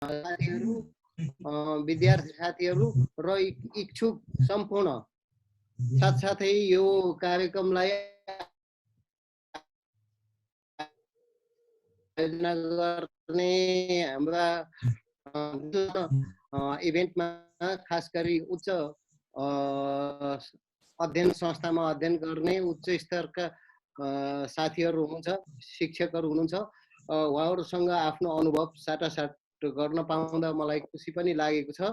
साथीहरू, विद्यार्थी साथीहरू र इच्छुक सम्पूर्ण साथसाथै यो कार्यक्रमलाई आयोजना गर्ने हाम्रा इभेन्टमा खास गरी उच्च अध्ययन संस्थामा अध्ययन गर्ने उच्च स्तरका साथीहरू हुनुहुन्छ, शिक्षकहरू हुनुहुन्छ। उहाँहरूसँग आफ्नो अनुभव साटासाट गर्न पाउँदा मलाई खुसी पनि लागेको छ।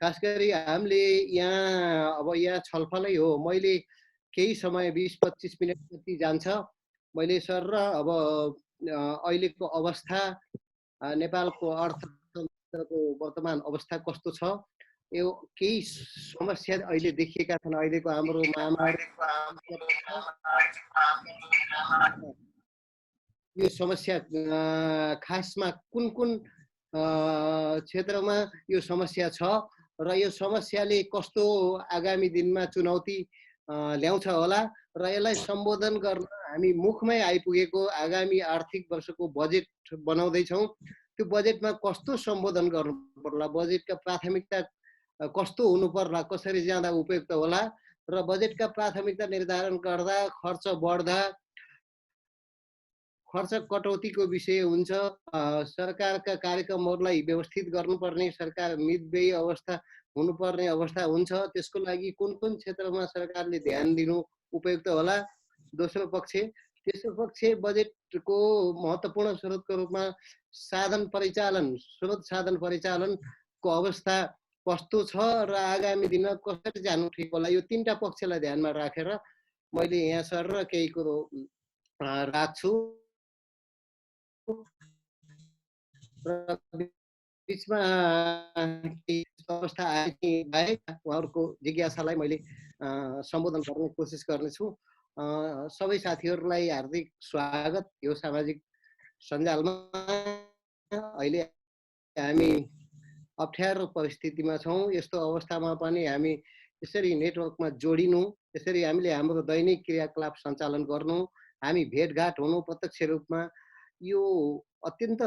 खास गरी हामीले यहाँ छलफलै हो। मैले केही समय 20-25 मिनट जति जान्छ। मैले सर र अब अहिलेको अवस्था, नेपालको अर्थतन्त्रको वर्तमान अवस्था कस्तो छ, यो केही समस्या अहिले देखिएका छन्। अहिलेको हाम्रो महामारी, यो समस्या खासमा कुन कुन क्षेत्रमा यो समस्या छ र यो समस्याले कस्तो आगामी दिनमा चुनौती ल्याउँछ होला र यसलाई सम्बोधन गर्न हामी मुखमै आइपुगेको आगामी आर्थिक वर्षको बजेट बनाउँदैछौँ। त्यो बजेटमा कस्तो सम्बोधन गर्नु पर्ला, बजेटका प्राथमिकता कस्तो हुनु पर्ला, कसरी जाँदा उपयुक्त होला र बजेटका प्राथमिकता निर्धारण गर्दा खर्च बढ्दा खर्च कटौतीको विषय हुन्छ। सरकारका कार्यक्रमहरूलाई व्यवस्थित गर्नुपर्ने, सरकार मितव्ययी अवस्था हुनुपर्ने अवस्था हुन्छ। त्यसको लागि कुन कुन क्षेत्रमा सरकारले ध्यान दिनु उपयुक्त होला। दोस्रो पक्ष बजेटको महत्त्वपूर्ण स्रोतको रूपमा स्रोत साधन परिचालनको अवस्था कस्तो छ र आगामी दिनमा कसरी जानु ठिक होला। यो तीनटा पक्षलाई ध्यानमा राखेर मैले यहाँ सर र केही कुरो राख्छु। बिचमा अवस्था आए बाहेक उहाँहरूको जिज्ञासालाई मैले सम्बोधन गर्ने कोसिस गर्नेछु। सबै साथीहरूलाई हार्दिक स्वागत यो सामाजिक सञ्जालमा। अहिले हामी अप्ठ्यारो परिस्थितिमा छौँ। यस्तो अवस्थामा पनि हामी यसरी नेटवर्कमा जोडिनु, यसरी हामीले हाम्रो दैनिक क्रियाकलाप सञ्चालन गर्नु, हामी भेटघाट हुनु प्रत्यक्ष रूपमा, यो अत्यन्त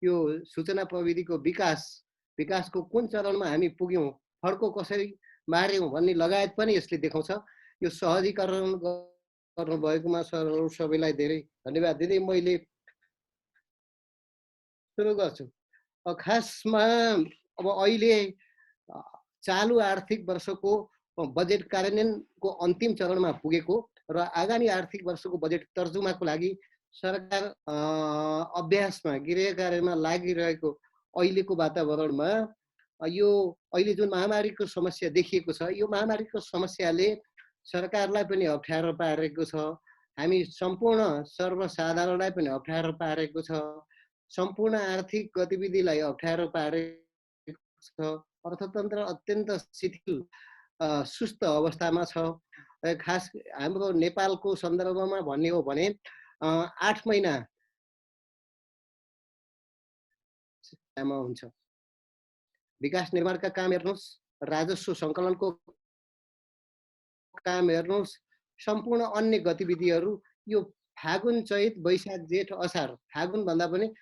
यो सूचना प्रविधिको विकासको कुन चरणमा हामी पुग्यौँ, फड्को कसरी मार्यौँ भन्ने लगायत पनि यसले देखाउँछ। यो सहजीकरण गर्नुभएकोमा सरहरू सबैलाई धेरै धन्यवाद दिँदै मैले सुरु गर्छु। खासमा अब अहिले चालु आर्थिक वर्षको बजेट कार्यान्वयनको अन्तिम चरणमा पुगेको र आगामी आर्थिक वर्षको बजेट तर्जुमाको लागि सरकार अभ्यासमा गृह कार्यमा लागिरहेको अहिलेको वातावरणमा यो अहिले जुन महामारीको समस्या देखिएको छ, यो महामारीको समस्याले सरकारलाई पनि अप्ठ्यारो पारेको छ, हामी सम्पूर्ण सर्वसाधारणलाई पनि अप्ठ्यारो पारेको छ, सम्पूर्ण आर्थिक गतिविधिलाई अप्ठ्यारो पारेको छ। अर्थतन्त्र अत्यन्त शिथिल सुस्त अवस्थामा छ। खास हाम्रो नेपालको सन्दर्भमा भन्ने हो भने 8 महिना हुन्छ। विकास निर्माणका काम हेर्नुहोस्, राजस्व सङ्कलनको काम हेर्नुहोस्, सम्पूर्ण अन्य गतिविधिहरू यो फागुन चैत वैशाख जेठ असार, फागुन भन्दा पनि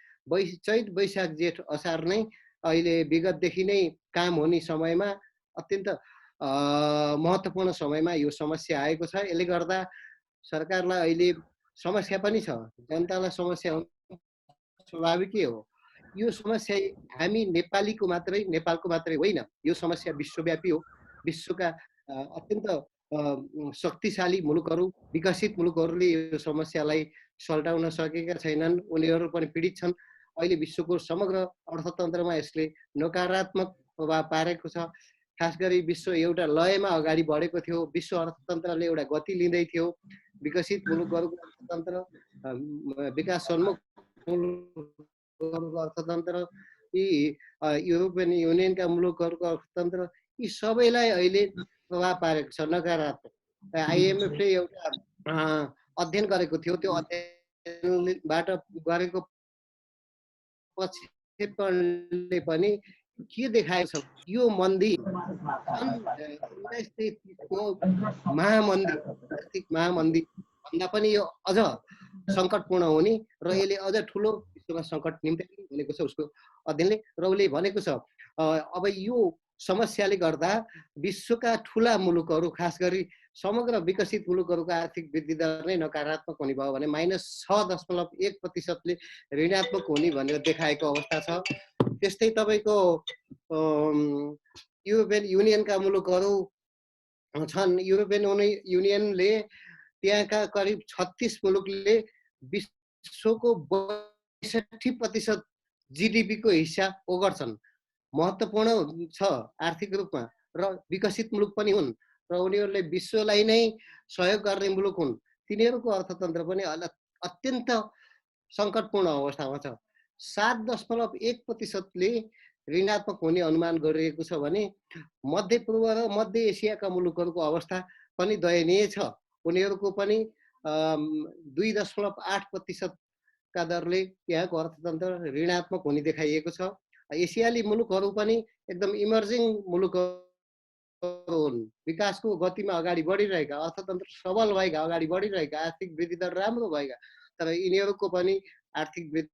चैत वैशाख जेठ असार नै अहिले विगतदेखि नै काम हुने समयमा अत्यन्त महत्त्वपूर्ण समयमा यो समस्या आएको छ। यसले गर्दा सरकारलाई अहिले समस्या पनि छ, जनतालाई समस्या स्वाभाविकै हो। यो समस्या हामी नेपालको मात्रै होइन, यो समस्या विश्वव्यापी हो। विश्वका अत्यन्त शक्तिशाली मुलुकहरू, विकसित मुलुकहरूले यो समस्यालाई सल्टाउन सकेका छैनन्, उनीहरू पनि पीडित छन्। अहिले विश्वको समग्र अर्थतन्त्रमा यसले नकारात्मक प्रभाव पारेको छ। खास गरी विश्व एउटा लयमा अगाडि बढेको थियो, विश्व अर्थतन्त्रले एउटा गति लिँदै थियो। विकसित मुलुकहरूको अर्थतन्त्र, विकासोन्मुख मुलुकहरूको अर्थतन्त्र, यी युरोपियन युनियनका मुलुकहरूको अर्थतन्त्र, यी सबैलाई अहिले प्रभाव पारेको छ नकारात्मक। आइएमएफले एउटा अध्ययन गरेको थियो, त्यो अध्ययनबाट गरेको प्रक्षेपणले पनि के देखाएको छ, यो मन्दी सन् 1930को महामन्दी, आर्थिक महामन्दी भन्दा पनि यो अझ सङ्कटपूर्ण हुने र यसले अझ ठुलो विश्वमा सङ्कट निम्त्याउने भनेको छ। उसको अध्ययनले र उसले भनेको छ अब यो समस्याले गर्दा विश्वका ठुला मुलुकहरू खास गरी समग्र विकसित मुलुकहरूको आर्थिक वृद्धि दर नै नकारात्मक हुने भयो भने -6.1%ले ऋणात्मक हुने भनेर देखाएको अवस्था छ। त्यस्तै तपाईँको युरोपियन युनियनका मुलुकहरू छन्। युरोपियन युनियनले त्यहाँका करिब 36 मुलुकले विश्वको 62% जिडिपीको हिस्सा ओगट्छन्। महत्त्वपूर्ण छ आर्थिक रूपमा र विकसित मुलुक पनि हुन् र उनीहरूले विश्वलाई नै सहयोग गर्ने मुलुक हुन्। तिनीहरूको अर्थतन्त्र पनि अत्यन्त सङ्कटपूर्ण अवस्थामा छ। 7.1%ले ऋणात्मक हुने अनुमान गरिएको छ भने मध्यपूर्व र मध्य एसियाका मुलुकहरूको अवस्था पनि दयनीय छ। उनीहरूको पनि 2.8% का दरले यहाँको अर्थतन्त्र ऋणात्मक हुने देखाइएको छ। एसियाली मुलुकहरू पनि एकदम इमर्जिङ मुलुकहरू हुन्, विकासको गतिमा अगाडि बढिरहेका, अर्थतन्त्र सबल भएका, अगाडि बढिरहेका, आर्थिक वृद्धि दर राम्रो भएका, तर यिनीहरूको पनि आर्थिक वृद्धि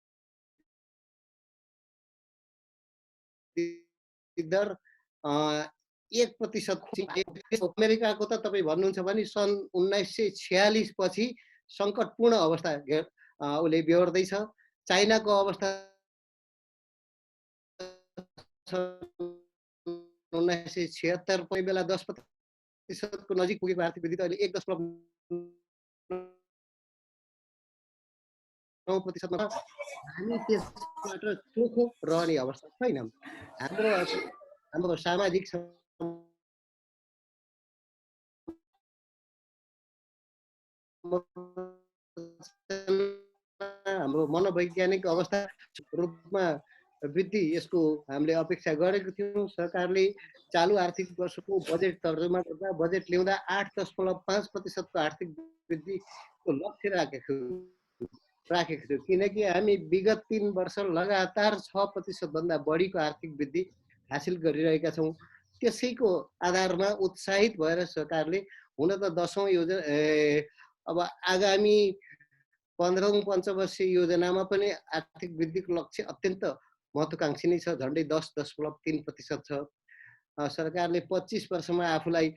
दर 1%। अमेरिकाको त तपाईँ भन्नुहुन्छ भने सन् 1946 पछि सङ्कटपूर्ण अवस्था उसले बेहोर्दैछ। चाइनाको अवस्था 1976 पनि बेला 10% को नजिक पुगेको आर्थिक वृद्धि त अहिले 1.9%मा हामी त्यसबाट चोखो रहने अवस्था छैन। हाम्रो सामाजिक हाम्रो मनोवैज्ञानिक अवस्था रूपमा वृद्धि यसको हामीले अपेक्षा गरेको थियौँ। सरकारले चालु आर्थिक वर्षको बजेट तर्जुमा गर्दा बजेट ल्याउँदा 8.5% को आर्थिक वृद्धिको लक्ष्य राखेको थियो, किनकि हामी विगत 3 वर्ष लगातार 6% भन्दा बढीको आर्थिक वृद्धि हासिल गरिरहेका छौँ। त्यसैको आधारमा उत्साहित भएर सरकारले हुन त 10औं योजना अब आगामी 15औं पञ्चवर्षीय योजनामा पनि आर्थिक वृद्धिको लक्ष्य अत्यन्त महत्त्वकाङ्क्षी नै छ, झन्डै 10.3% छ। सरकारले 25 वर्षमा आफूलाई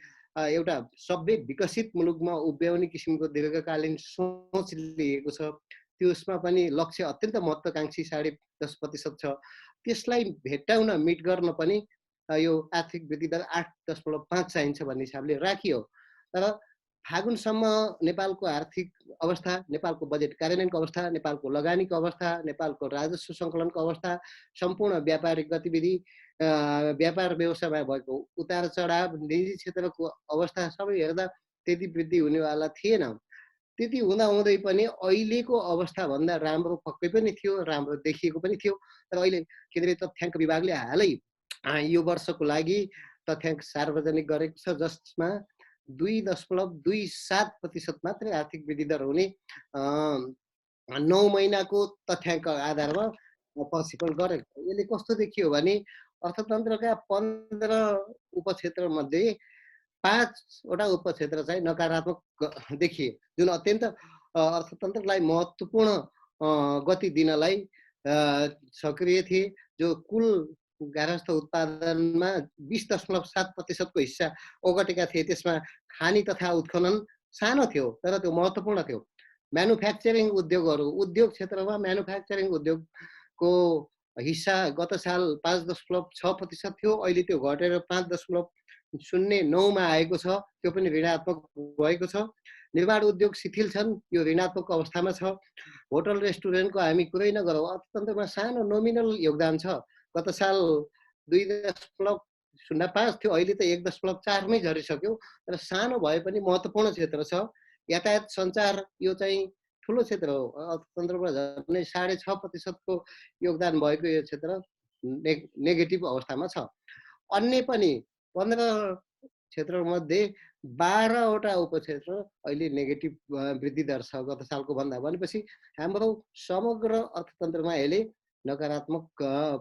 एउटा सभ्य विकसित मुलुकमा उभ्याउने किसिमको दीर्घकालीन सोच लिएको छ। त्यसमा पनि लक्ष्य अत्यन्त महत्त्वकाङ्क्षी 10.5% छ। त्यसलाई भेट्टाउन मिट गर्न पनि यो आर्थिक वृद्धि दर 8.5 चाहिन्छ भन्ने हिसाबले राखियो। तर फागुनसम्म नेपालको आर्थिक अवस्था, नेपालको बजेट कार्यान्वयनको अवस्था, नेपालको लगानीको अवस्था, नेपालको राजस्व सङ्कलनको अवस्था, सम्पूर्ण व्यापारिक गतिविधि, व्यापार व्यवसायमा भएको उतार चढाव, निजी क्षेत्रको अवस्था सबै हेर्दा त्यति वृद्धि हुनेवाला थिएन। त्यति हुँदाहुँदै पनि अहिलेको अवस्थाभन्दा राम्रो पक्कै पनि थियो, राम्रो देखिएको पनि थियो। तर अहिले केन्द्रीय तथ्याङ्क विभागले हालै यो वर्षको लागि तथ्याङ्क सार्वजनिक गरेको छ, जसमा 2.27% मात्रै आर्थिक वृद्धि दर हुने 9 महिनाको तथ्याङ्क आधारमा प्रक्षेपण गरेको छ। यसले कस्तो देखियो भने अर्थतन्त्रका 15 उपक्षेत्रमध्ये 5वटा उपक्षेत्र चाहिँ नकारात्मक देखिए, जुन अत्यन्त अर्थतन्त्रलाई महत्त्वपूर्ण गति दिनलाई सक्रिय थिए। जो कुल गार्हस्थ उत्पादनमा 20.7% को हिस्सा ओगटेका थिए, त्यसमा खानी तथा उत्खनन सानो थियो तर त्यो महत्त्वपूर्ण थियो। म्यानुफ्याक्चरिङ उद्योगहरू, उद्योग क्षेत्रमा म्यानुफ्याक्चरिङ उद्योगको हिस्सा गत साल 5.6% थियो, अहिले त्यो घटेर 5.09 मा आएको छ। त्यो पनि ऋणात्मक भएको छ। निर्माण उद्योग शिथिल छन्, यो ऋणात्मक अवस्थामा छ। होटल रेस्टुरेन्टको हामी कुरै नगरौँ, अर्थतन्त्रमा सानो नोमिनल योगदान छ। गत साल 2.05 थियो, अहिले त 1.4 मै झरिसक्यो। तर सानो भए पनि महत्त्वपूर्ण क्षेत्र छ। यातायात सञ्चार यो चाहिँ ठुलो क्षेत्र हो, अर्थतन्त्रमा झन्डै 6.5% को योगदान भएको यो क्षेत्र नेगेटिभ अवस्थामा छ। अन्य पनि 15 क्षेत्रमध्ये 12वटा उपक्षेत्र अहिले नेगेटिभ वृद्धि दर छ गत सालको भन्दा। भनेपछि हाम्रो समग्र अर्थतन्त्रमा यसले नकारात्मक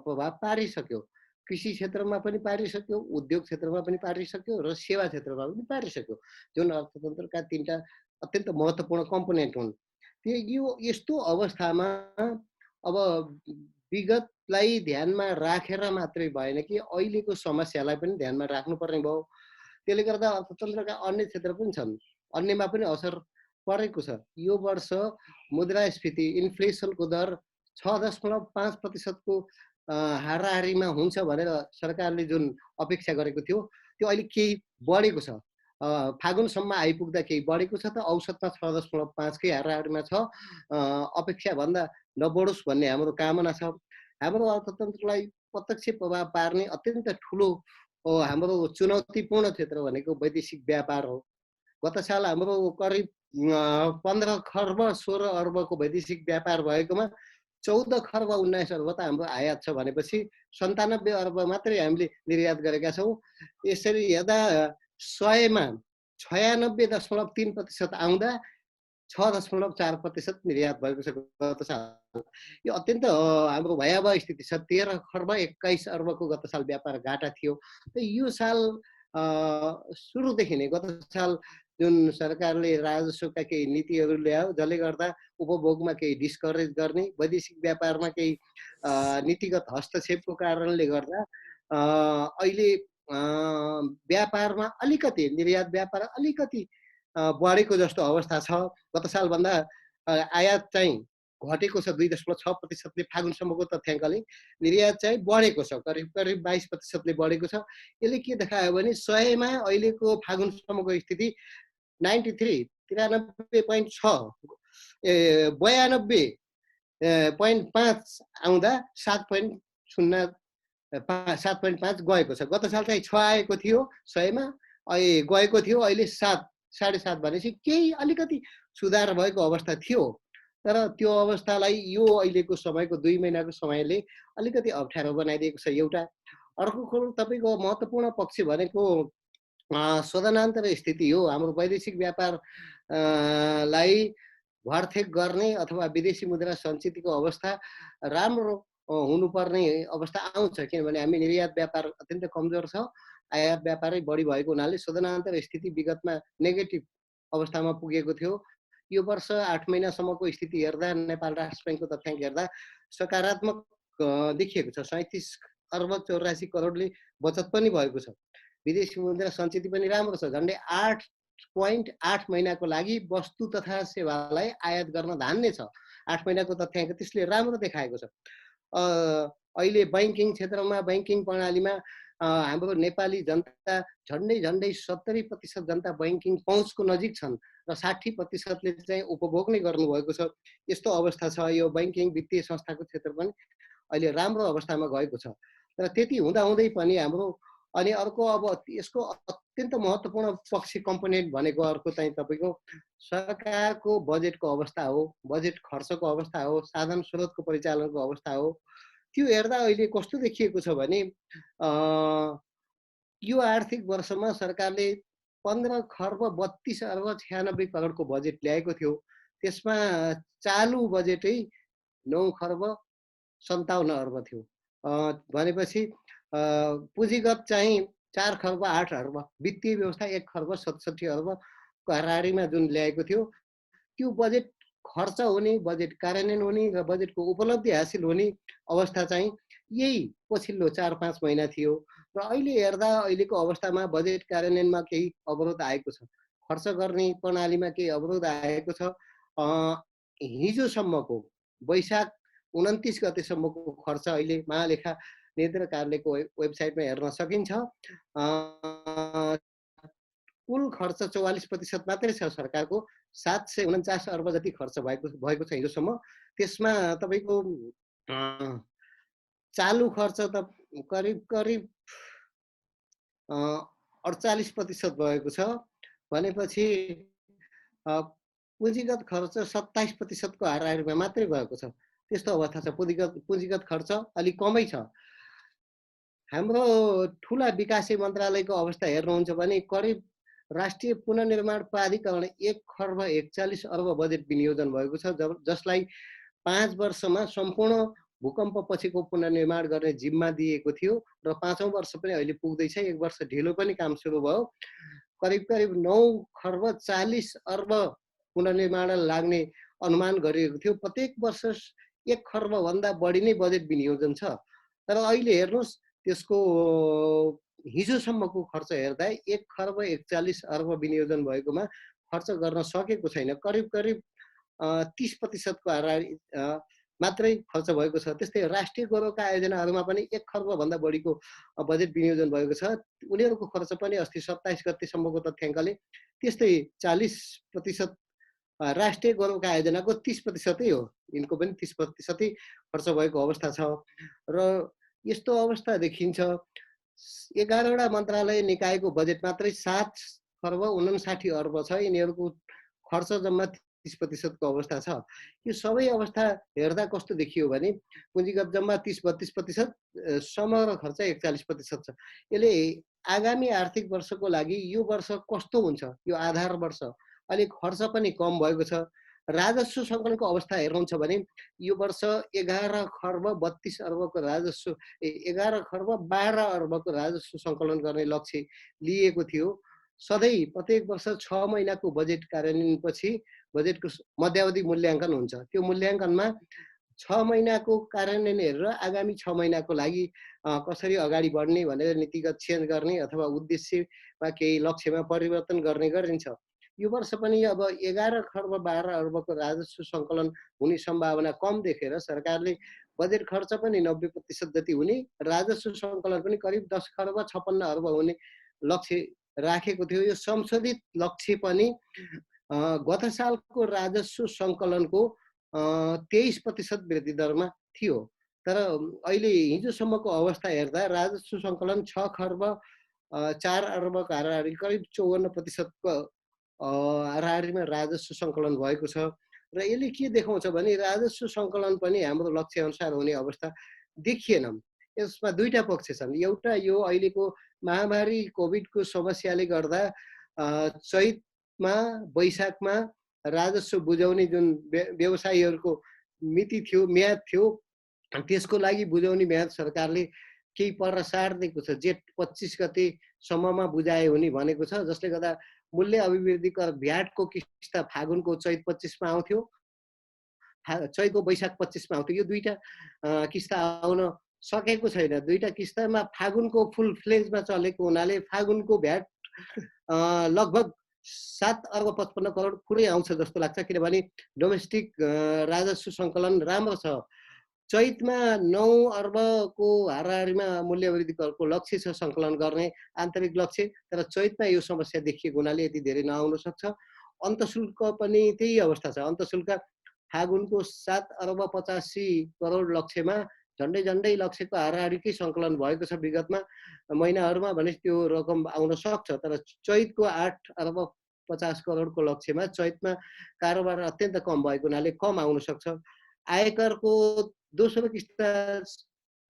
प्रभाव पारिसक्यो। कृषि क्षेत्रमा पनि पारिसक्यो, उद्योग क्षेत्रमा पनि पारिसक्यो र सेवा क्षेत्रमा पनि पारिसक्यो, जुन अर्थतन्त्रका 3टा अत्यन्त महत्त्वपूर्ण कम्पोनेन्ट हुन्। यो यस्तो अवस्थामा अब विगतलाई ध्यानमा राखेर मात्रै भएन कि अहिलेको समस्यालाई पनि ध्यानमा राख्नुपर्ने भयो। त्यसले गर्दा अर्थतन्त्रका अन्य क्षेत्र पनि छन्, अन्यमा पनि असर परेको छ। यो वर्ष मुद्रास्फीति इन्फ्लेसनको दर 6.5% को हाराहारीमा हुन्छ भनेर सरकारले जुन अपेक्षा गरेको थियो त्यो अहिले केही बढेको छ। फागुनसम्म आइपुग्दा केही बढेको छ त औसतमा 6.5 कै हाराहारीमा छ। अपेक्षाभन्दा नबढोस् भन्ने हाम्रो कामना छ। हाम्रो अर्थतन्त्रलाई प्रत्यक्ष प्रभाव पार्ने अत्यन्त ठुलो हाम्रो चुनौतीपूर्ण क्षेत्र भनेको वैदेशिक व्यापार हो। गत साल हाम्रो करिब 15 खर्ब 16 अर्बको वैदेशिक व्यापार भएकोमा 14 खर्ब 19 अर्ब त हाम्रो आयात छ भनेपछि 97 अर्ब मात्रै हामीले निर्यात गरेका छौँ। यसरी हेर्दा 100मा 96.3% आउँदा 6.4% निर्यात भएको छ गत साल। यो अत्यन्त हाम्रो भयावह स्थिति छ। 13 खर्ब 21 अर्बको गत साल व्यापार घाटा थियो। यो साल सुरुदेखि नै गत साल जुन सरकारले राजस्वका केही नीतिहरू ल्यायो जसले गर्दा उपभोगमा केही डिस्करेज गर्ने, वैदेशिक व्यापारमा केही नीतिगत हस्तक्षेपको कारणले गर्दा अहिले व्यापारमा अलिकति निर्यात व्यापार अलिकति बढेको जस्तो अवस्था छ। गत सालभन्दा आयात चाहिँ घटेको छ 2.6%ले फागुनसम्मको तथ्याङ्कले। निर्यात चाहिँ बढेको छ, करिब 22%ले बढेको छ। यसले के देखायो भने 100मा अहिलेको फागुनसम्मको स्थिति 93 93.6 92.5 आउँदा 7.5 गएको छ। गत साल चाहिँ 6 आएको थियो 100मा, गएको थियो अहिले 7 7.5 भनेपछि केही अलिकति सुधार भएको अवस्था थियो। तर त्यो अवस्थालाई यो अहिलेको समयको 2 महिनाको समयले अलिकति अप्ठ्यारो बनाइदिएको छ एउटा। अर्को कुरो तपाईँको महत्त्वपूर्ण पक्ष भनेको शोधनान्तर स्थिति हो। हाम्रो वैदेशिक व्यापारलाई भरथेक गर्ने अथवा विदेशी मुद्रा सञ्चितको अवस्था राम्रो हुनुपर्ने अवस्था आउँछ, किनभने हामी निर्यात व्यापार अत्यन्त कमजोर छ। आयात व्यापारै बढी भएको हुनाले शोधनान्तर स्थिति विगतमा नेगेटिभ अवस्थामा पुगेको थियो। यो वर्ष 8 महिनासम्मको स्थिति हेर्दा नेपाल राष्ट्र ब्याङ्कको तथ्याङ्क हेर्दा सकारात्मक देखिएको छ। 37 अर्ब 84 करोडले बचत पनि भएको छ। विदेशी मुद्रा सञ्चित पनि राम्रो छ। झन्डै 8.8 महिनाको लागि वस्तु तथा सेवालाई आयात गर्न धान्ने छ। 8 महिनाको तथ्याङ्क त्यसले राम्रो देखाएको छ। अहिले बैंकिङ क्षेत्रमा बैंकिङ प्रणालीमा हाम्रो नेपाली जनता झन्डै 70% जनता बैंकिङ पहुँचको नजिक छन् र 60%ले चाहिँ उपभोग नै गर्नुभएको छ। यस्तो अवस्था छ। यो बैंकिङ वित्तीय संस्थाको क्षेत्र पनि अहिले राम्रो अवस्थामा गएको छ। तर त्यति हुँदाहुँदै पनि हाम्रो अनि अर्को अब यसको अत्यन्त महत्त्वपूर्ण पक्ष कम्पोनेन्ट भनेको अर्को चाहिँ तपाईँको सरकारको बजेटको अवस्था हो, बजेट खर्चको अवस्था हो, साधन स्रोतको परिचालनको अवस्था हो। त्यो हेर्दा अहिले कस्तो देखिएको छ भने यो आर्थिक वर्षमा सरकारले 15 खर्ब 32 अर्ब 96 करोडको बजेट ल्याएको थियो। त्यसमा चालु बजेटै 9 खर्ब 57 अर्ब थियो। भनेपछि पुँजीगत चाहिँ 4 खर्ब 8 अर्ब, वित्तीय व्यवस्था 1 खर्ब 67 अर्बको हाराहारीमा जुन ल्याएको थियो त्यो बजेट खर्च हुने, बजेट कार्यान्वयन हुने र बजेटको उपलब्धि हासिल हुने अवस्था चाहिँ यही पछिल्लो 4-5 महिना थियो। र अहिले हेर्दा अहिलेको अवस्थामा बजेट कार्यान्वयनमा केही अवरोध आएको छ, खर्च गर्ने प्रणालीमा केही अवरोध आएको छ। हिजोसम्मको वैशाख 29 गतेसम्मको खर्च अहिले महालेखा निर्देशक कार्यालयको वेबसाइटमा हेर्न सकिन्छ। कुल खर्च 44% मात्रै छ सरकारको। 749 अर्ब जति खर्च भएको छ हिजोसम्म। त्यसमा तपाईँको चालु खर्च त करिब 48% भएको छ। भनेपछि पुँजीगत खर्च 27% को हाराहारीमा मात्रै भएको छ। त्यस्तो अवस्था छ। पुँजीगत खर्च अलिक कमै छ। हाम्रो ठुला विकासे मन्त्रालयको अवस्था हेर्नुहुन्छ भने करिब राष्ट्रिय पुनर्निर्माण प्राधिकरण 1 खर्ब 41 अर्ब बजेट विनियोजन भएको छ, जसलाई 5 वर्षमा सम्पूर्ण भूकम्प पछिको पुनर्निर्माण गर्ने जिम्मा दिएको थियो र 5औं वर्ष पनि अहिले पुग्दैछ। 1 वर्ष ढिलो पनि काम सुरु भयो। करिब 9 खर्ब 40 अर्ब पुनर्निर्माण लाग्ने अनुमान गरिएको थियो। प्रत्येक वर्ष 1 खर्बभन्दा बढी नै बजेट विनियोजन छ। तर अहिले हेर्नुहोस् त्यसको हिजोसम्मको खर्च हेर्दा 1 खर्ब 41 अर्ब विनियोजन भएकोमा खर्च गर्न सकेको छैन। करिब करिब 30% को हाराहारी मात्रै खर्च भएको छ। त्यस्तै राष्ट्रिय गौरवका आयोजनाहरूमा पनि 1 खर्बभन्दा बढीको बजेट विनियोजन भएको छ। उनीहरूको खर्च पनि अस्ति 27 गतेसम्मको तथ्याङ्कले त्यस्तै 40% राष्ट्रिय गौरवका आयोजनाको 30% हो। यिनको पनि 30% खर्च भएको अवस्था छ र यस्तो अवस्था देखिन्छ 11वटा मन्त्रालय निकायको बजेट मात्रै 7 खर्ब 59 अर्ब छ। यिनीहरूको खर्च जम्मा 30% को अवस्था छ। यो सबै अवस्था हेर्दा कस्तो देखियो भने पुँजीगत जम्मा 30-32%, समग्र खर्च 41% छ। यसले आगामी आर्थिक वर्षको लागि यो वर्ष कस्तो हुन्छ, यो आधार वर्ष अलिक खर्च पनि कम भएको छ। राजस्व सङ्कलनको अवस्था हेर्नुहुन्छ भने यो वर्ष 11 खर्ब 32 अर्बको राजस्व 11 खर्ब 12 अर्बको राजस्व सङ्कलन गर्ने लक्ष्य लिएको थियो। सधैँ प्रत्येक वर्ष 6 महिनाको बजेट कार्यान्वयनपछि बजेटको मध्यावधि मूल्याङ्कन हुन्छ। त्यो मूल्याङ्कनमा 6 महिनाको कार्यान्वयन हेरेर आगामी 6 महिनाको लागि कसरी अगाडि बढ्ने भनेर नीतिगत चेन्ज गर्ने अथवा उद्देश्यमा केही लक्ष्यमा परिवर्तन गर्ने गरिन्छ। यो वर्ष पनि अब 11 खर्ब 12 अर्बको राजस्व सङ्कलन हुने सम्भावना कम देखेर सरकारले बजेट खर्च पनि 90% जति हुने, राजस्व सङ्कलन पनि करिब 10 खर्ब 56 अर्ब हुने लक्ष्य राखेको थियो। यो संशोधित लक्ष्य पनि गत सालको राजस्व सङ्कलनको 23% वृद्धि दरमा थियो। तर अहिले हिजोसम्मको अवस्था हेर्दा राजस्व सङ्कलन 6 खर्ब 4 अर्बको हाराहारी करिब 54% को हाराहारीमा राजस्व सङ्कलन भएको छ। र यसले के देखाउँछ भने राजस्व सङ्कलन पनि हाम्रो लक्ष्य अनुसार हुने अवस्था देखिएन। यसमा दुईटा पक्ष छन्। एउटा यो अहिलेको महामारी कोभिडको समस्याले गर्दा चैतमा वैशाखमा राजस्व बुझाउने जुन व्यवसायीहरूको मिति थियो, म्याद थियो, त्यसको लागि बुझाउने म्याद सरकारले केही पर सार दिएको छ। जेठ 25 गतेसम्ममा बुझाए हुने भनेको छ, जसले गर्दा मूल्य अभिवृद्धि कर भ्याटको किस्ता फागुनको चैत 25मा आउँथ्यो, चैतको वैशाख 25मा आउँथ्यो। यो दुईटा किस्ता आउन सकेको छैन। दुईटा किस्तामा फागुनको फुल फ्लेजमा चलेको हुनाले फागुनको भ्याट लगभग 7 अर्ब 55 करोड पुरै आउँछ जस्तो लाग्छ, किनभने डोमेस्टिक राजस्व सङ्कलन राम्रो छ। चैतमा 9 अर्बको हाराहारीमा मूल्य वृद्धि करको लक्ष्य छ सङ्कलन गर्ने आन्तरिक लक्ष्य, तर चैतमा यो समस्या देखिएको हुनाले यति धेरै नआउन सक्छ। अन्तशुल्क पनि त्यही अवस्था छ। अन्तशुल्क फागुनको 7 अर्ब 85 करोड लक्ष्यमा झन्डै लक्ष्यको हाराहारीकै सङ्कलन भएको छ विगतमा महिनाहरूमा भने त्यो रकम आउन सक्छ। तर चैतको 8 अर्ब 50 करोडको लक्ष्यमा चैतमा कारोबार अत्यन्त कम भएको हुनाले कम आउन सक्छ। आयकरको दोस्रो किस्ता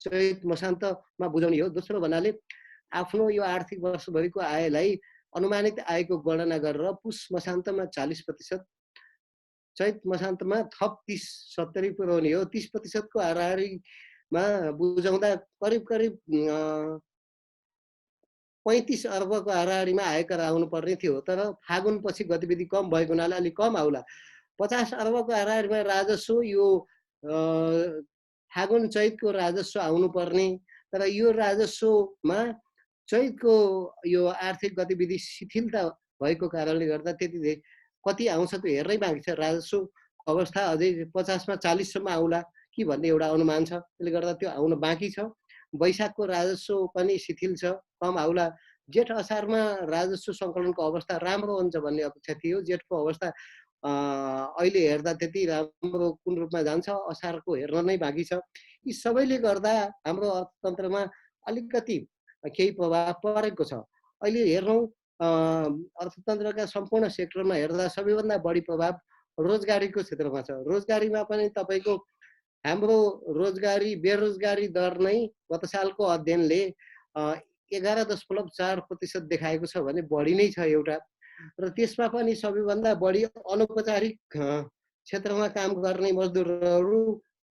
चैत मसान्तमा बुझाउने हो। दोस्रो भन्नाले आफ्नो यो आर्थिक वर्षभरिको आयलाई अनुमानित आयको गणना गरेर पुस मसान्तमा 40%, चैत मसान्तमा थप 30-70 पुर्याउने हो। 30% को हाराहारीमा बुझाउँदा करिब 35 अर्बको हाराहारीमा आयकर आउनुपर्ने थियो। तर फागुन पछि गतिविधि कम भएको हुनाले अलिक कम आउला। 50 अर्बको हाराहारीमा राजस्व यो फागुन चैतको राजस्व आउनुपर्ने, तर यो राजस्वमा चैतको यो आर्थिक गतिविधि शिथिलता भएको कारणले गर्दा त्यति कति आउँछ त्यो हेर्नै बाँकी छ। राजस्व अवस्था अझै 50मा 40सम्म आउला कि भन्ने एउटा अनुमान छ। त्यसले गर्दा त्यो आउन बाँकी छ। वैशाखको राजस्व पनि शिथिल छ, कम आउला। जेठ असारमा राजस्व सङ्कलनको अवस्था राम्रो हुन्छ भन्ने अपेक्षा थियो। जेठको अवस्था अहिले हेर्दा त्यति राम्रो कुन रूपमा जान्छ असारको हेर्न नै बाँकी छ। यी सबैले गर्दा हाम्रो अर्थतन्त्रमा अलिकति केही प्रभाव परेको छ। अहिले हेर्नु अर्थतन्त्रका सम्पूर्ण सेक्टरमा हेर्दा सबैभन्दा बढी प्रभाव रोजगारीको क्षेत्रमा छ। रोजगारीमा पनि तपाईँको हाम्रो रोजगारी बेरोजगारी दर नै गत सालको अध्ययनले 11.4% देखाएको छ भने बढी नै छ एउटा। र त्यसमा पनि सबैभन्दा बढी अनौपचारिक क्षेत्रमा काम गर्ने मजदुरहरू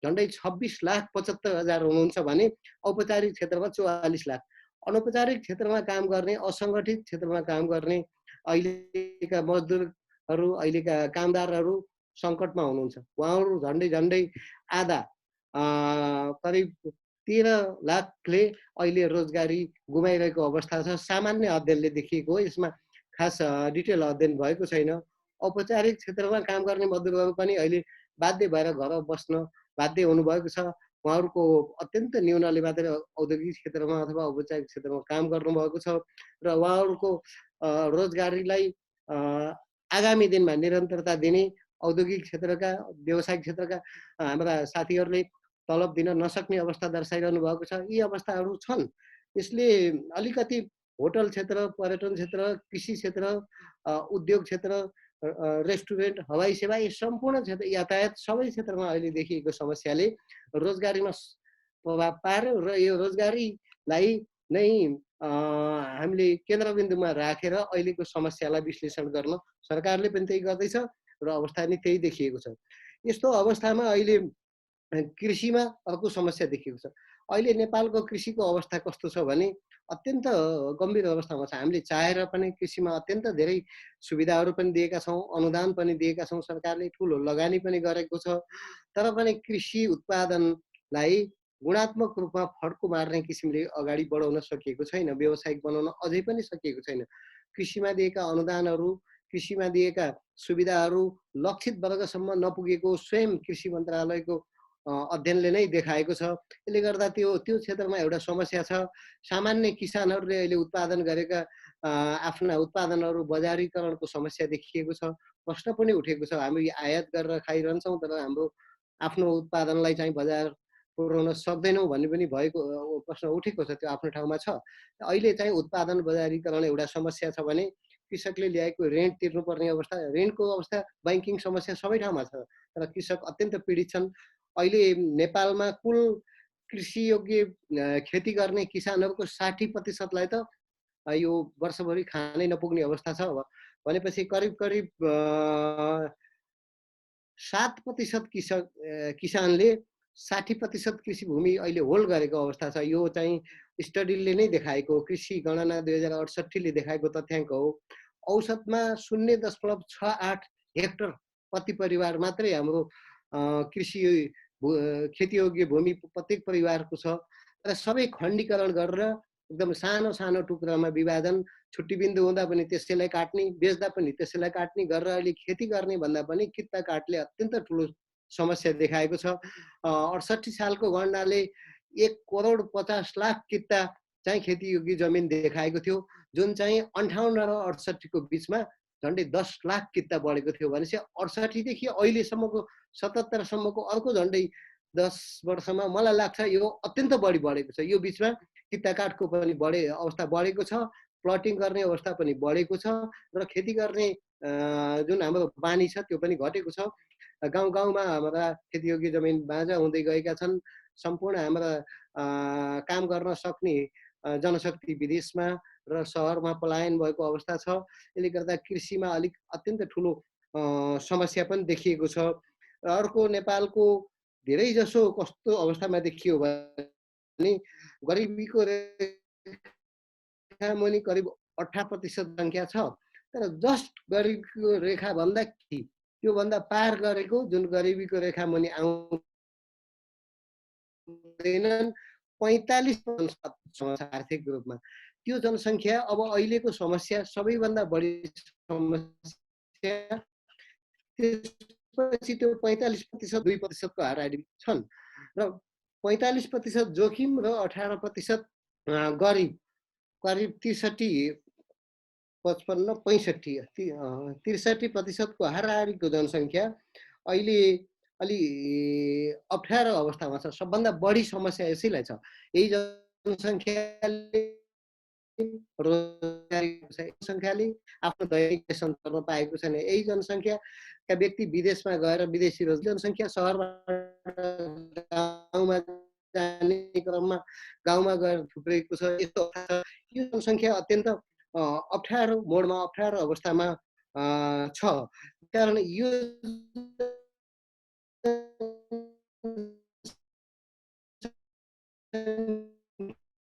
झन्डै 26,75,000 हुनुहुन्छ भने औपचारिक क्षेत्रमा 44 लाख। अनौपचारिक क्षेत्रमा काम गर्ने, असङ्गठित क्षेत्रमा काम गर्ने अहिलेका मजदुरहरू, अहिलेका कामदारहरू सङ्कटमा हुनुहुन्छ। उहाँहरू झन्डै आधा करिब 13 लाखले अहिले रोजगारी गुमाइरहेको अवस्था छ। सामान्य अध्ययनले देखिएको हो, यसमा खास डिटेल अध्ययन भएको छैन। औपचारिक क्षेत्रमा काम गर्ने मजदुरहरू पनि अहिले बाध्य भएर घर बस्न बाध्य हुनुभएको छ। उहाँहरूको अत्यन्त न्यूनले मात्रै औद्योगिक क्षेत्रमा अथवा औपचारिक क्षेत्रमा काम गर्नुभएको छ र उहाँहरूको रोजगारीलाई आगामी दिनमा निरन्तरता दिने औद्योगिक क्षेत्रका व्यवसायिक क्षेत्रका हाम्रा साथीहरूले तलब दिन नसक्ने अवस्था दर्शाइरहनु भएको छ। यी अवस्थाहरू छन्। यसले अलिकति होटल क्षेत्र, पर्यटन क्षेत्र, कृषि क्षेत्र, उद्योग क्षेत्र, रेस्टुरेन्ट, हवाई सेवा, यी सम्पूर्ण क्षेत्र, यातायात सबै क्षेत्रमा अहिले देखिएको समस्याले रोजगारीमा प्रभाव पार्यो र यो रोजगारीलाई नै हामीले केन्द्रबिन्दुमा राखेर अहिलेको समस्यालाई विश्लेषण गर्न सरकारले पनि त्यही गर्दैछ र अवस्था नि त्यही देखिएको छ। यस्तो अवस्थामा अहिले कृषिमा अर्को समस्या देखिएको छ। अहिले नेपालको कृषिको अवस्था कस्तो छ भने अत्यन्त गम्भीर अवस्थामा छ। हामीले चाहेर पनि कृषिमा अत्यन्त धेरै सुविधाहरू पनि दिएका छौँ, अनुदान पनि दिएका छौँ, सरकारले ठुलो लगानी पनि गरेको छ। तर पनि कृषि उत्पादनलाई गुणात्मक रूपमा फड्को मार्ने किसिमले अगाडि बढाउन सकिएको छैन, व्यावसायिक बनाउन अझै पनि सकिएको छैन। कृषिमा दिएका अनुदानहरू, कृषिमा दिएका सुविधाहरू लक्षित वर्गसम्म नपुगेको स्वयं कृषि मन्त्रालयको अध्ययनले नै देखाएको छ। यसले गर्दा त्यो क्षेत्रमा एउटा समस्या छ। सामान्य किसानहरूले अहिले उत्पादन गरेका आफ्ना उत्पादनहरू बजारीकरणको समस्या देखिएको छ। प्रश्न पनि उठेको छ, हामी आयात गरेर खाइरहन्छौँ तर हाम्रो आफ्नो उत्पादनलाई चाहिँ बजार पुर्याउन सक्दैनौँ भन्ने पनि भएको प्रश्न उठेको छ। त्यो आफ्नो ठाउँमा छ। अहिले चाहिँ उत्पादन बजारीकरण एउटा समस्या छ भने कृषकले ल्याएको ऋण तिर्नुपर्ने अवस्था, ऋणको अवस्था, बैंकिङ समस्या सबै ठाउँमा छ। तर कृषक अत्यन्त पीडित छन्। अहिले नेपालमा कुल कृषियोग्य खेती गर्ने किसानहरूको 60%लाई त यो वर्षभरि खानै नपुग्ने अवस्था छ। भनेपछि करिब 7% किसानले 60% कृषि भूमि अहिले होल्ड गरेको अवस्था छ। यो चाहिँ स्टडीले नै देखाएको, कृषि गणना 2068ले देखाएको तथ्याङ्क हो। औसतमा 0.68 हेक्टर प्रति परिवार मात्रै हाम्रो कृषि खेतीयोग्य भूमि प्रत्येक परिवारको छ। र सबै खण्डीकरण गरेर एकदम सानो सानो टुक्रामा विभाजन, छुट्टी बिन्दु हुँदा पनि त्यसैलाई काट्ने, बेच्दा पनि त्यसैलाई काट्ने गरेर अहिले खेती गर्ने भन्दा पनि कित्ता काटले अत्यन्त ठुलो समस्या देखाएको छ। 68 सालको गणनाले 1,50,00,000 कित्ता चाहिँ खेतीयोग्य जमिन देखाएको थियो, जुन चाहिँ 58 र 68 को बिचमा झन्डै 10 लाख कित्ता बढेको थियो। भनेपछि 68 देखि अहिलेसम्मको 77 सम्मको अर्को झन्डै 10 वर्षमा मलाई लाग्छ यो अत्यन्त बढी बढेको छ। यो बिचमा कित्ता काटको पनि अवस्था बढेको छ, प्लटिङ गर्ने अवस्था पनि बढेको छ र खेती गर्ने जुन हाम्रो बानी छ त्यो पनि घटेको छ। गाउँ गाउँमा हाम्रा खेतीयोग्य जमिन बाँझा हुँदै गएका छन्। सम्पूर्ण हाम्रा काम गर्न सक्ने जनशक्ति विदेशमा र सहरमा पलायन भएको अवस्था छ। यसले गर्दा कृषिमा अत्यन्त ठुलो समस्या पनि देखिएको छ। अर्को नेपालको धेरै जसो कस्तो अवस्थामा देखियो भने गरिबीको रेखा मुनि करिब 18% संख्या छ। तर जस्ट गरिबीको रेखा भन्दा त्योभन्दा पार गरेको जुन गरिबीको रेखा मुनि आउँदैनन् 45% आर्थिक रूपमा, त्यो जनसङ्ख्या अब अहिलेको समस्या सबैभन्दा बढी समस्या। त्यसपछि त्यो 45% 2% को हाराहारी छन् र 45% जोखिम र 18% गरिब, करिब 63% को हाराहारीको जनसङ्ख्या अहिले अलि अप्ठ्यारो अवस्थामा छ। सबभन्दा बढी समस्या यसैलाई छ। यही जनसङ्ख्याले जनसङ्ख्याले आफ्नो दैनिक वेतन गर्न पाएको छैन। यही जनसङ्ख्याका व्यक्ति विदेशमा गएर विदेशी जनसङ्ख्या सहरबाट गाउँमा जाने क्रममा गाउँमा गएर थुप्रेको छ। यस्तो यो जनसङ्ख्या अत्यन्त अप्ठ्यारो मोडमा, अप्ठ्यारो अवस्थामा छ। कारण यो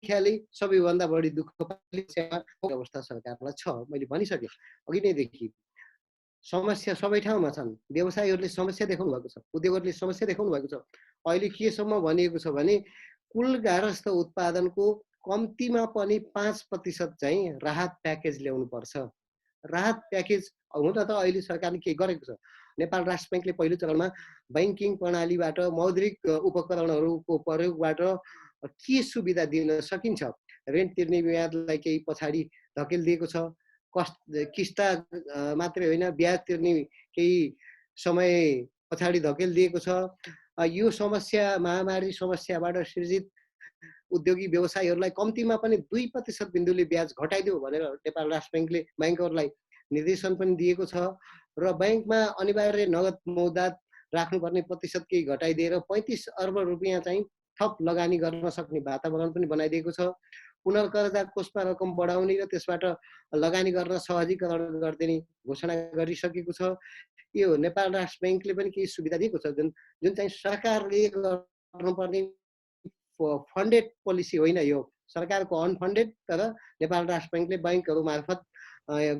ख्याली सबैभन्दा बढी दुःख अवस्था सरकारलाई छ। मैले भनिसकेँ अघि नैदेखि। समस्या सबै ठाउँमा छन्। व्यवसायीहरूले समस्या देखाउनु भएको छ, उद्योगहरूले समस्या देखाउनु भएको छ। अहिले केसम्म भनिएको छ भने कुल गार्हस्थ उत्पादनको कम्तीमा पनि 5% चाहिँ राहत प्याकेज ल्याउनु पर्छ। राहत प्याकेज हुन त अहिले सरकारले के गरेको छ, नेपाल राष्ट्र ब्याङ्कले पहिलो चरणमा ब्याङ्किङ प्रणालीबाट मौद्रिक उपकरणहरूको प्रयोगबाट के सुविधा दिन सकिन्छ, ऋण तिर्ने म्यादलाई केही पछाडि धकेलिदिएको छ, किस्ता मात्रै होइन ब्याज तिर्ने केही समय पछाडि धकेलिदिएको छ। यो समस्या महामारी समस्याबाट सृजित उद्योगी व्यवसायीहरूलाई कम्तीमा पनि 2% बिन्दुले ब्याज घटाइदियो भनेर नेपाल राष्ट्र ब्याङ्कले ब्याङ्कहरूलाई निर्देशन पनि दिएको छ र ब्याङ्कमा अनिवार्य नगद मौद्दात राख्नुपर्ने प्रतिशत केही घटाइदिएर 35 अर्ब रुपियाँ चाहिँ थप लगानी गर्न सक्ने वातावरण पनि बनाइदिएको छ। पुनर्कर्जा कोषमा रकम बढाउने र त्यसबाट लगानी गर्न सहजीकरण गरिदिने घोषणा गरिसकेको छ। यो नेपाल राष्ट्र ब्याङ्कले पनि केही सुविधा दिएको छ, जुन चाहिँ सरकारले गर्नुपर्ने फन्डेड पोलिसी होइन, यो सरकारको अनफन्डेड, तर नेपाल राष्ट्र ब्याङ्कले ब्याङ्कहरू मार्फत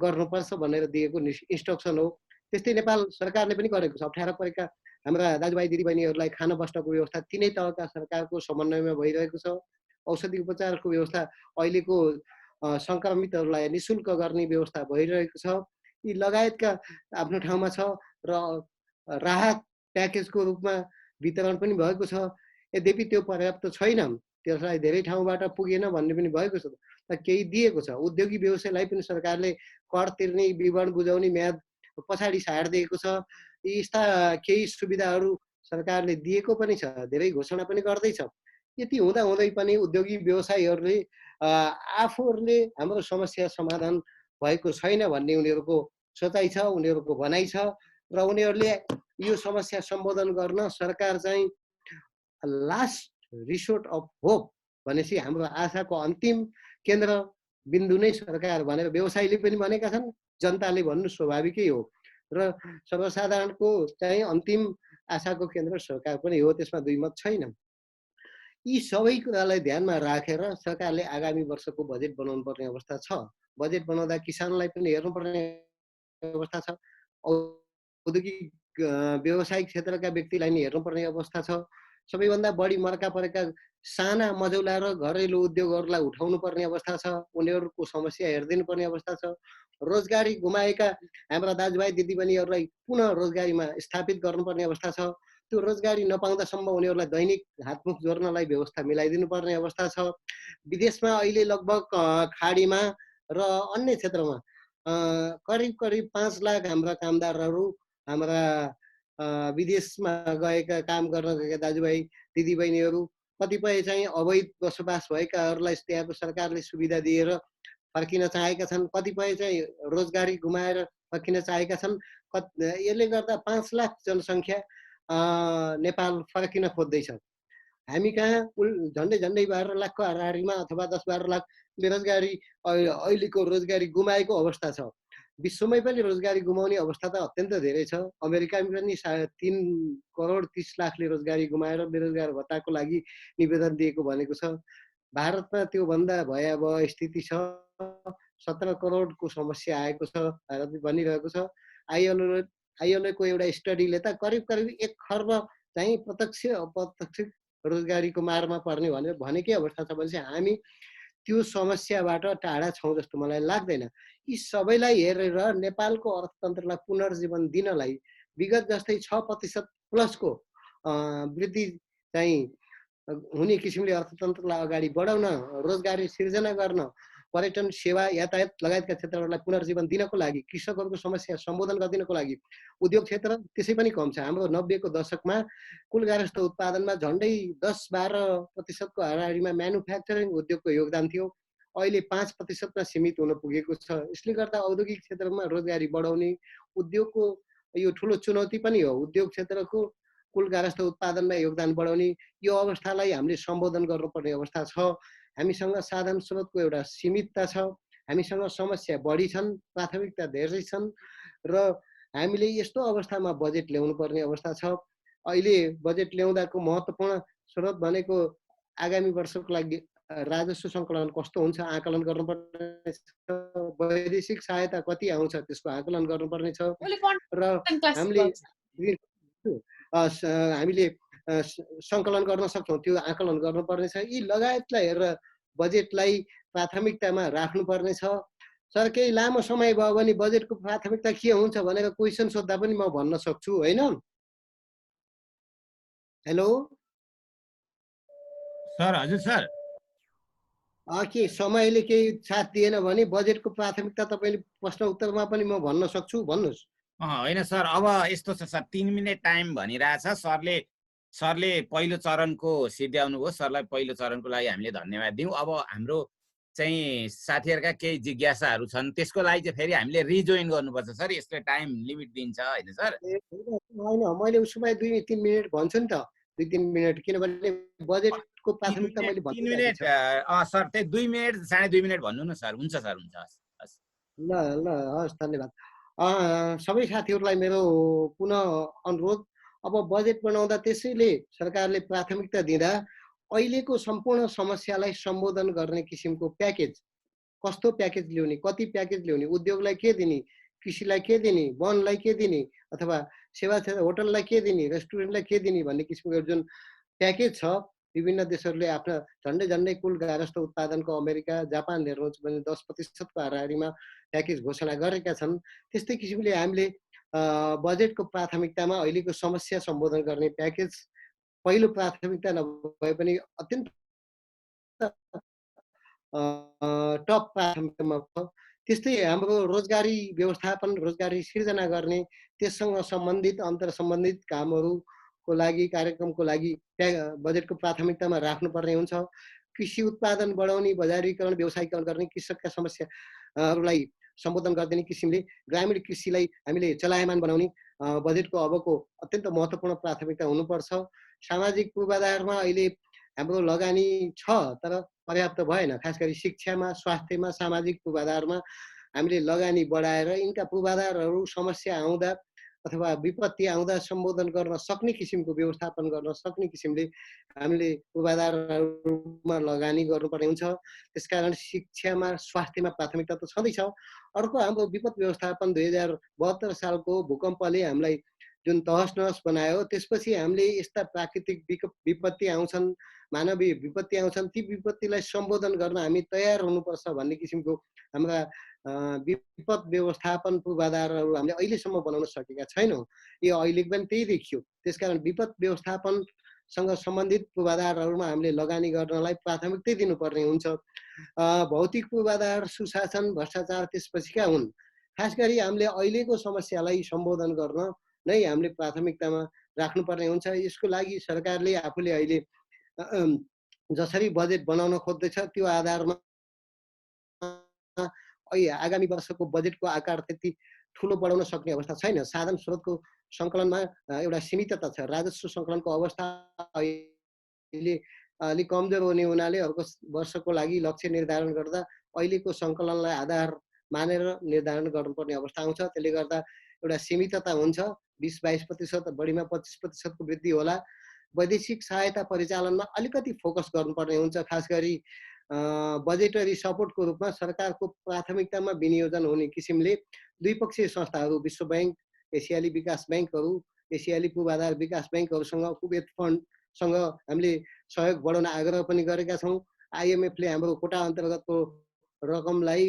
गर्नुपर्छ भनेर दिएको इन्स्ट्रक्सन हो। त्यस्तै नेपाल सरकारले पनि गरेको छ। अप्ठ्यारो परेका हाम्रा दाजुभाइ दिदीबहिनीहरूलाई खान बस्नको व्यवस्था तिनै तहका सरकारको समन्वयमा भइरहेको छ। औषधि उपचारको व्यवस्था अहिलेको सङ्क्रमितहरूलाई निशुल्क गर्ने व्यवस्था भइरहेको छ। यी लगायतका आफ्नो ठाउँमा छ र राहत प्याकेजको रूपमा वितरण पनि भएको छ। यद्यपि त्यो पर्याप्त छैन, त्यसलाई धेरै ठाउँबाट पुगेन भन्ने पनि भएको छ, तर केही दिएको छ। उद्योगी व्यवसायलाई पनि सरकारले कर तिर्ने, विवरण बुझाउने म्याद पछाडि सारिदिएको छ। यस्ता केही सुविधाहरू सरकारले दिएको पनि छ, धेरै घोषणा पनि गर्दैछ। यति हुँदा हुँदै पनि उद्योगी व्यवसायीहरूले आफूहरूले हाम्रो समस्या समाधान भएको छैन भन्ने उनीहरूको सोचाइ छ, उनीहरूको भनाइ छ र उनीहरूले यो समस्या सम्बोधन गर्न सरकार चाहिँ लास्ट रिसोर्ट अफ होप भनेपछि हाम्रो आशाको अन्तिम केन्द्र बिन्दु नै सरकार भनेर व्यवसायीले पनि भनेका छन्, जनताले भन्नु स्वाभाविकै हो र सर्वसाधारणको चाहिँ अन्तिम आशाको केन्द्र सरकार पनि हो, त्यसमा दुई मत छैन। यी सबै कुरालाई ध्यानमा राखेर सरकारले आगामी वर्षको बजेट बनाउनु पर्ने अवस्था छ। बजेट बनाउँदा किसानलाई पनि हेर्नुपर्ने अवस्था छ, औद्योगिक व्यावसायिक क्षेत्रका व्यक्तिलाई नि हेर्नुपर्ने अवस्था छ। सबैभन्दा बढी मर्का परेका साना मझौला र घरेलु उद्योगहरूलाई उठाउनु पर्ने अवस्था छ, उनीहरूको समस्या हेरिदिनु पर्ने अवस्था छ। रोजगारी गुमाएका हाम्रा दाजुभाइ दिदीबहिनीहरूलाई पुनः रोजगारीमा स्थापित गर्नुपर्ने अवस्था छ। त्यो रोजगारी नपाउँदासम्म उनीहरूलाई दैनिक हातमुख जोड्नलाई व्यवस्था मिलाइदिनु पर्ने अवस्था छ। विदेशमा अहिले लगभग खाडीमा र अन्य क्षेत्रमा करिब करिब 5 लाख हाम्रा कामदारहरू, हाम्रा विदेशमा गएका काम गर्न गएका दाजुभाइ दिदीबहिनीहरू, कतिपय चाहिँ अवैध बसोबास भएकाहरूलाई त्यहाँको सरकारले सुविधा दिएर फर्किन चाहेका छन्, कतिपय चाहिँ रोजगारी गुमाएर फर्किन चाहेका छन्। यसले गर्दा 5 लाख जनसङ्ख्या नेपाल फर्किन खोज्दैछ। हामी कहाँ झन्डै 12 लाखको हाराहारीमा अथवा 10-12 लाख बेरोजगारी अहिलेको रोजगारी गुमाएको अवस्था छ। विश्वमै पनि रोजगारी गुमाउने अवस्था त अत्यन्त धेरै छ। अमेरिकामा पनि 3 करोड 30 लाखले रोजगारी गुमाएर बेरोजगार भत्ताको लागि निवेदन दिएको भनेको छ। भारतमा त्योभन्दा भयावह स्थिति छ। 17 करोडको समस्या आएको छ भारतले भनिरहेको छ। आइएलओको एउटा स्टडीले त करिब करिब 1 खर्ब चाहिँ प्रत्यक्ष अप्रत्यक्ष रोजगारीको मारमा पर्ने भनेर भनेकै अवस्था छ। भनेपछि हामी त्यो समस्याबाट टाढा छौँ जस्तो मलाई लाग्दैन। यी सबैलाई हेरेर नेपालको अर्थतन्त्रलाई पुनर्जीवन दिनलाई विगत जस्तै 6% प्लसको वृद्धि चाहिँ हुने किसिमले अर्थतन्त्रलाई अगाडि बढाउन, रोजगारी सिर्जना गर्न, पर्यटन सेवा यातायात लगायतका क्षेत्रहरूलाई पुनर्जीवन दिनको लागि, कृषकहरूको समस्या सम्बोधन गरिदिनको लागि उद्योग क्षेत्र त्यसै पनि कम छ। हाम्रो 90 को दशकमा कुल गार्हस्थ उत्पादनमा झन्डै 10-12% हाराहारीमा म्यानुफ्याक्चरिङ उद्योगको योगदान थियो। अहिले 5%मा सीमित हुन पुगेको छ। यसले गर्दा औद्योगिक क्षेत्रमा रोजगारी बढाउने उद्योगको यो ठुलो चुनौती पनि हो। उद्योग क्षेत्रको कुल गार्हस्थ उत्पादनमा योगदान बढाउने यो अवस्थालाई हामीले सम्बोधन गर्नुपर्ने अवस्था छ। हामीसँग साधन स्रोतको एउटा सीमितता छ, हामीसँग समस्या बढी छन्, प्राथमिकता धेरै छन् र हामीले यस्तो अवस्थामा बजेट ल्याउनु पर्ने अवस्था छ। अहिले बजेट ल्याउँदाको महत्त्वपूर्ण स्रोत भनेको आगामी वर्षको लागि राजस्व सङ्कलन कस्तो हुन्छ आकलन गर्नुपर्ने छ, वैदेशिक सहायता कति आउँछ त्यसको आकलन गर्नुपर्ने छ र हामीले हामीले सङ्कलन गर्न सक्छौँ त्यो आकलन गर्नुपर्ने छ। यी लगायतलाई हेरेर बजेटलाई प्राथमिकतामा राख्नुपर्ने छ। सर केही लामो समय भयो भने बजेटको प्राथमिकता के हुन्छ भनेर क्वेसन सोद्धा पनि म भन्न सक्छु होइन। Hello sir. हजुर सर। के समयले केही साथ दिएन भने बजेटको प्राथमिकता तपाईँले प्रश्न उत्तरमा पनि म भन्न सक्छु, भन्नुहोस्। होइन सर, अब यस्तो छ सर, 3 मिनट टाइम भनिरहेछ सरले। सरले पहिलो चरणको सिद्ध्याउनु भयो, सरलाई पहिलो चरणको लागि हामीले धन्यवाद दिउँ। अब हाम्रो चाहिँ साथीहरूका केही जिज्ञासाहरू छन्, त्यसको लागि चाहिँ फेरि हामीले रिजोइन गर्नुपर्छ सर, यसले टाइम लिमिट दिन्छ होइन सर? होइन, मैले उसो भए 2-3 मिनट भन्छु नि त, 2-3 मिनट, किनभने बजेटको प्राथमिकता मैले 3 मिनट सर, त्यही 2 मिनट 2.5 मिनट भन्नु न सर। हुन्छ सर, हुन्छ। हस् ल ल, हस्, धन्यवाद। सबै साथीहरूलाई मेरो पुनः अनुरोध, अब बजेट बनाउँदा त्यसैले सरकारले प्राथमिकता दिँदा अहिलेको सम्पूर्ण समस्यालाई सम्बोधन गर्ने किसिमको प्याकेज, कस्तो प्याकेज ल्याउने, कति प्याकेज ल्याउने, उद्योगलाई के दिने, कृषिलाई के दिने, वनलाई के दिने, अथवा सेवा क्षेत्र होटललाई के दिने, रेस्टुरेन्टलाई के दिने भन्ने किसिमको जुन प्याकेज छ, विभिन्न देशहरूले आफ्ना झन्डै कुल गारस्थ उत्पादनको अमेरिका जापान हेर्नुहुन्छ भने 10% हाराहारीमा प्याकेज घोषणा गरेका छन्। त्यस्तै किसिमले हामीले बजेटको प्राथमिकतामा अहिलेको समस्या सम्बोधन गर्ने प्याकेज पहिलो प्राथमिकता नभए पनि अत्यन्त टप प्राथमिकतामा छ। त्यस्तै हाम्रो रोजगारी व्यवस्थापन, रोजगारी सिर्जना गर्ने, त्यससँग सम्बन्धित अन्तर सम्बन्धित कामहरूको लागि, कार्यक्रमको लागि बजेटको प्राथमिकतामा राख्नुपर्ने हुन्छ। कृषि उत्पादन बढाउने, बजारीकरण, व्यवसायीकरण गर्ने, कृषकका समस्याहरूलाई सम्बोधन गरिदिने किसिमले ग्रामीण कृषिलाई हामीले चलायमान बनाउने बजेटको अबको अत्यन्त महत्त्वपूर्ण प्राथमिकता हुनुपर्छ। सामाजिक पूर्वाधारमा अहिले हाम्रो लगानी छ तर पर्याप्त भएन, खास गरी शिक्षामा, स्वास्थ्यमा, सामाजिक पूर्वाधारमा हामीले लगानी बढाएर यिनका पूर्वाधारहरू समस्या आउँदा अथवा विपत्ति आउँदा सम्बोधन गर्न सक्ने किसिमको व्यवस्थापन गर्न सक्ने किसिमले हामीले पूर्वाधारहरूमा लगानी गर्नुपर्ने हुन्छ। त्यसकारण शिक्षामा, स्वास्थ्यमा प्राथमिकता त छँदैछ। अर्को हाम्रो विपद व्यवस्थापन 2072 सालको भूकम्पले हामीलाई जुन तहस नहस बनायो, त्यसपछि हामीले यस्ता प्राकृतिक विपत्ति आउँछन्, मानवीय विपत्ति आउँछन्, ती विपत्तिलाई सम्बोधन गर्न हामी तयार हुनुपर्छ भन्ने किसिमको हाम्रा विपद व्यवस्थापन पूर्वाधारहरू हामीले अहिलेसम्म बनाउन सकेका छैनौँ। यो अहिले पनि त्यही देखियो। त्यसकारण विपद व्यवस्थापनसँग सम्बन्धित पूर्वाधारहरूमा हामीले लगानी गर्नलाई प्राथमिकता दिनुपर्ने हुन्छ। भौतिक पूर्वाधार, सुशासन, भ्रष्टाचार त्यसपछिका हुन्। खास गरी हामीले अहिलेको समस्यालाई सम्बोधन गर्न नै हामीले प्राथमिकतामा राख्नुपर्ने हुन्छ। यसको लागि सरकारले आफूले अहिले जसरी बजेट बनाउन खोज्दैछ त्यो आधारमा आगामी वर्षको बजेटको आकार त्यति ठुलो बढाउन सक्ने अवस्था छैन। साधन स्रोतको सङ्कलनमा एउटा सीमितता छ। राजस्व सङ्कलनको अवस्था अहिले अलिक कमजोर हुने हुनाले अर्को वर्षको लागि लक्ष्य निर्धारण गर्दा अहिलेको सङ्कलनलाई आधार मानेर निर्धारण गर्नुपर्ने अवस्था आउँछ। त्यसले गर्दा एउटा सीमितता हुन्छ। 20-22% बढीमा 25% को वृद्धि होला। वैदेशिक सहायता परिचालनमा अलिकति फोकस गर्नुपर्ने हुन्छ। खास गरी बजेटरी सपोर्टको रूपमा सरकारको प्राथमिकतामा विनियोजन हुने किसिमले द्विपक्षीय संस्थाहरू, विश्व बैंक, एसियाली विकास बैंकहरू, एसियाली पूर्वाधार विकास बैंकहरूसँग, कुवेत फन्डसँग हामीले सहयोग बढाउन आग्रह पनि गरेका छौँ। आइएमएफले हाम्रो कोटा अन्तर्गतको रकमलाई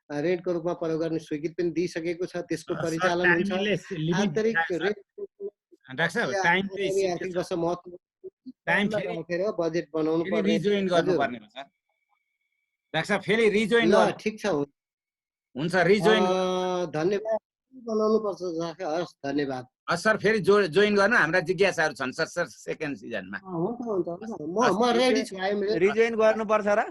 ऋणको रूपमा प्रयोग गर्ने स्वीकृति पनि दिइसकेको छ। त्यसको परिचालन हुन्छ। आन्तरिक आर्थिक वर्ष महत्त्व राखेर बजेट बनाउनु पर्ने। रिजोइन गर्नुपर्ने हो सर। डाक्टर साहब फेरि रिजोइन ल ठीक छ, हुन्छ। रिजोइन धन्यवाद बनाउनु पर्छ। हस्, धन्यवाद। सर फेरि जोइन गर्नु, हाम्रा जिज्ञासाहरू छन् सर। सेकेन्ड सिजनमा हुन्छ, म रेडी छु। रिजोइन गर्नुपर्छ र